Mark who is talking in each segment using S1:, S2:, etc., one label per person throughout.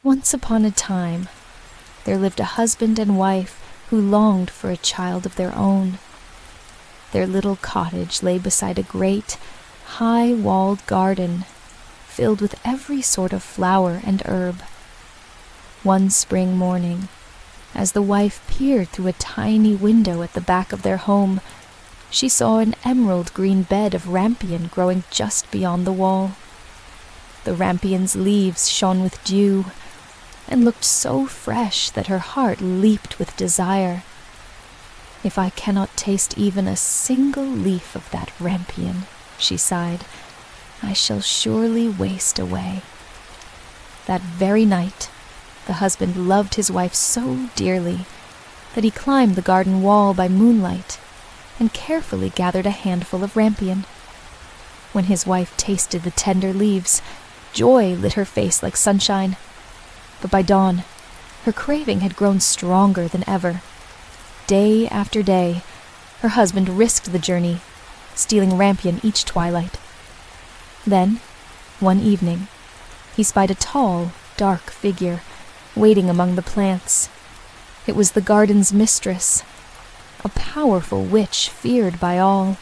S1: Once upon a time, there lived a husband and wife who longed for a child of their own. Their little cottage lay beside a great, high-walled garden filled with every sort of flower and herb. One spring morning, as the wife peered through a tiny window at the back of their home, she saw an emerald-green bed of rampion growing just beyond the wall. The rampion's leaves shone with dew and looked so fresh that her heart leaped with desire. "If I cannot taste even a single leaf of that rampion," she sighed, "I shall surely waste away." That very night, the husband loved his wife so dearly that he climbed the garden wall by moonlight and carefully gathered a handful of rampion. When his wife tasted the tender leaves, joy lit her face like sunshine. But by dawn, her craving had grown stronger than ever. Day after day, her husband risked the journey, stealing rampion each twilight. Then, one evening, he spied a tall, dark figure waiting among the plants. It was the garden's mistress, a powerful witch feared by all.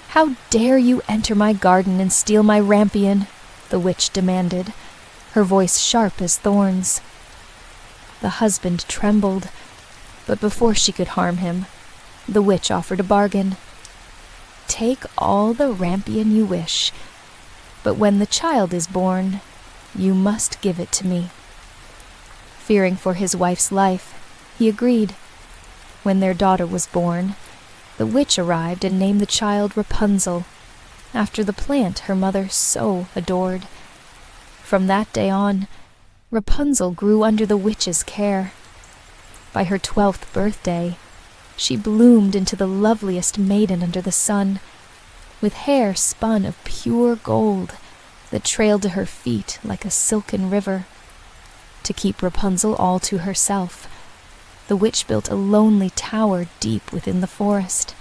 S1: "How dare you enter my garden and steal my rampion?" the witch demanded, her voice sharp as thorns. The husband trembled, but before she could harm him, the witch offered a bargain. "Take all the rampion you wish, but when the child is born, you must give it to me." Fearing for his wife's life, he agreed. When their daughter was born, the witch arrived and named the child Rapunzel, after the plant her mother so adored. From that day on, Rapunzel grew under the witch's care. By her 12th birthday, she bloomed into the loveliest maiden under the sun, with hair spun of pure gold that trailed to her feet like a silken river. To keep Rapunzel all to herself, the witch built a lonely tower deep within the forest,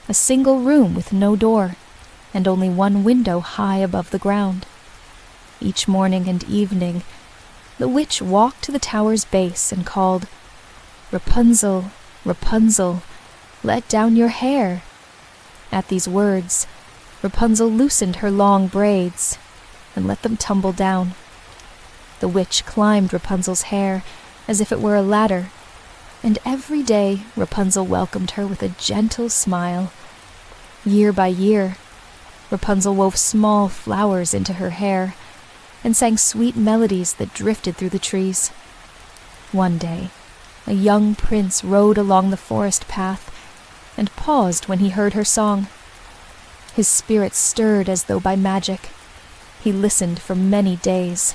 S1: a single room with no door, and only one window high above the ground. Each morning and evening, the witch walked to the tower's base and called, "Rapunzel, Rapunzel, let down your hair." At these words, Rapunzel loosened her long braids and let them tumble down. The witch climbed Rapunzel's hair as if it were a ladder, and every day Rapunzel welcomed her with a gentle smile. Year by year, Rapunzel wove small flowers into her hair and sang sweet melodies that drifted through the trees. One day, a young prince rode along the forest path and paused when he heard her song. His spirit stirred as though by magic. He listened for many days,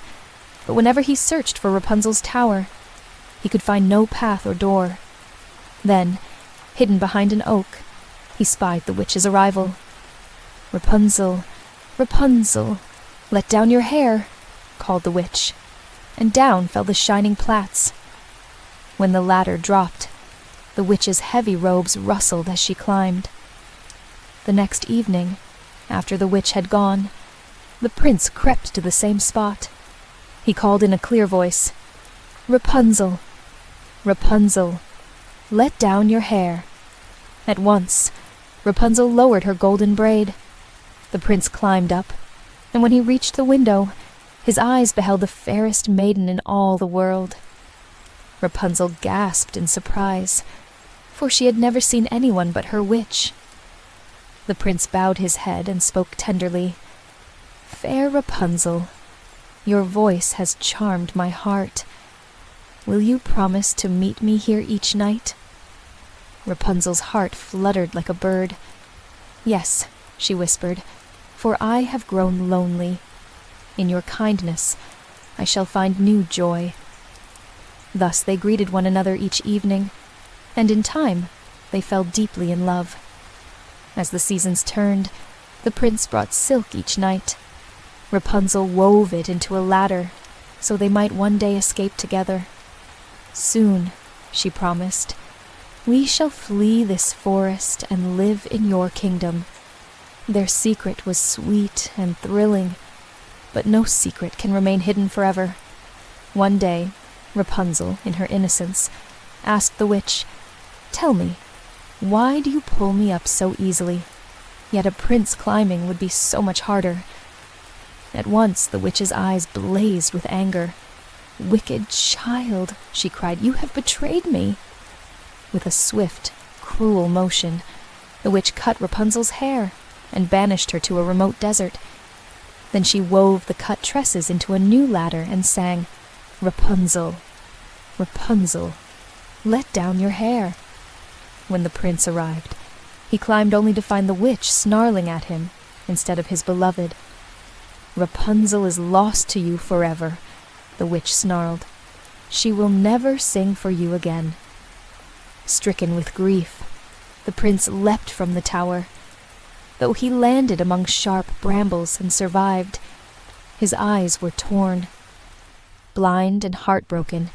S1: but whenever he searched for Rapunzel's tower, he could find no path or door. Then, hidden behind an oak, he spied the witch's arrival. "Rapunzel, Rapunzel, let down your hair," called the witch, and down fell the shining plaits. When the ladder dropped, the witch's heavy robes rustled as she climbed. The next evening, after the witch had gone, the prince crept to the same spot. He called in a clear voice, "Rapunzel, Rapunzel, let down your hair." At once, Rapunzel lowered her golden braid. The prince climbed up, and when he reached the window, his eyes beheld the fairest maiden in all the world. Rapunzel gasped in surprise, for she had never seen anyone but her witch. The prince bowed his head and spoke tenderly, "Fair Rapunzel, your voice has charmed my heart. Will you promise to meet me here each night?" Rapunzel's heart fluttered like a bird. "Yes," she whispered, "for I have grown lonely. In your kindness, I shall find new joy." Thus they greeted one another each evening, and in time they fell deeply in love. As the seasons turned, the prince brought silk each night. Rapunzel wove it into a ladder, so they might one day escape together. "Soon," she promised, "we shall flee this forest and live in your kingdom." Their secret was sweet and thrilling, but no secret can remain hidden forever. One day, Rapunzel, in her innocence, asked the witch, "Tell me, why do you pull me up so easily? Yet a prince climbing would be so much harder." At once the witch's eyes blazed with anger. "Wicked child," she cried, "you have betrayed me." With a swift, cruel motion, the witch cut Rapunzel's hair and banished her to a remote desert. Then she wove the cut tresses into a new ladder and sang, "Rapunzel, Rapunzel, let down your hair." When the prince arrived, he climbed only to find the witch snarling at him instead of his beloved. "Rapunzel is lost to you forever," the witch snarled. "She will never sing for you again." Stricken with grief, the prince leapt from the tower. Though he landed among sharp brambles and survived, his eyes were torn. Blind and heartbroken,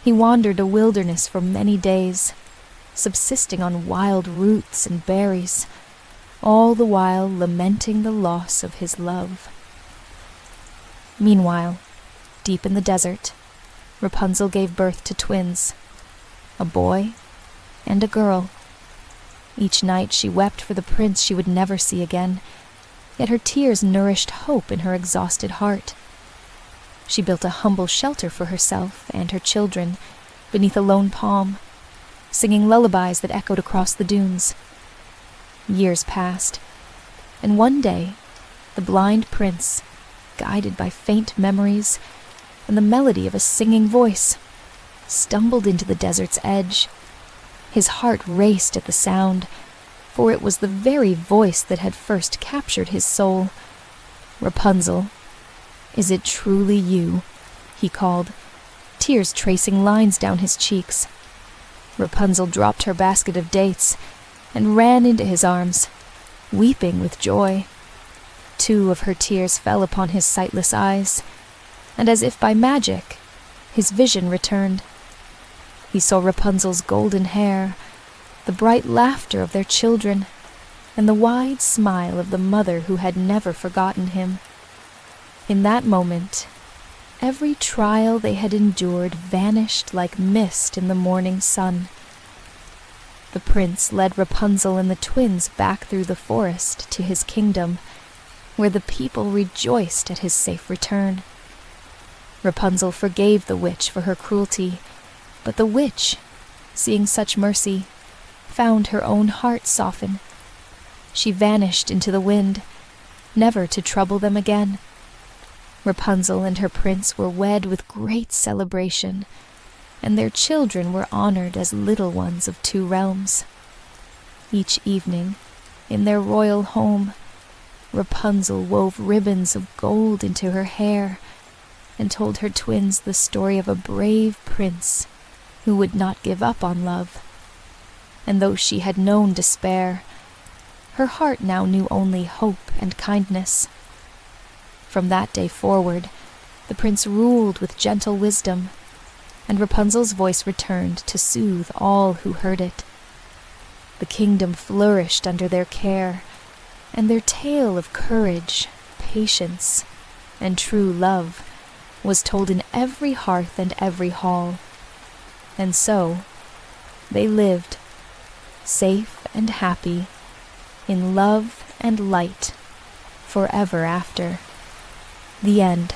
S1: he wandered a wilderness for many days, subsisting on wild roots and berries, all the while lamenting the loss of his love. Meanwhile, deep in the desert, Rapunzel gave birth to twins, a boy and a girl. Each night she wept for the prince she would never see again, yet her tears nourished hope in her exhausted heart. She built a humble shelter for herself and her children beneath a lone palm, singing lullabies that echoed across the dunes. Years passed, and one day the blind prince, guided by faint memories and the melody of a singing voice, stumbled into the desert's edge. His heart raced at the sound, for it was the very voice that had first captured his soul. "Rapunzel, is it truly you?" he called, tears tracing lines down his cheeks. Rapunzel dropped her basket of dates and ran into his arms, weeping with joy. 2 of her tears fell upon his sightless eyes, and as if by magic, his vision returned. He saw Rapunzel's golden hair, the bright laughter of their children, and the wide smile of the mother who had never forgotten him. In that moment, every trial they had endured vanished like mist in the morning sun. The prince led Rapunzel and the twins back through the forest to his kingdom, where the people rejoiced at his safe return. Rapunzel forgave the witch for her cruelty, but the witch, seeing such mercy, found her own heart soften. She vanished into the wind, never to trouble them again. Rapunzel and her prince were wed with great celebration, and their children were honored as little ones of 2 realms. Each evening, in their royal home, Rapunzel wove ribbons of gold into her hair and told her twins the story of a brave prince who would not give up on love. And though she had known despair, her heart now knew only hope and kindness. From that day forward, the prince ruled with gentle wisdom, and Rapunzel's voice returned to soothe all who heard it. The kingdom flourished under their care, and their tale of courage, patience, and true love was told in every hearth and every hall. And so, they lived, safe and happy, in love and light, forever after. The end.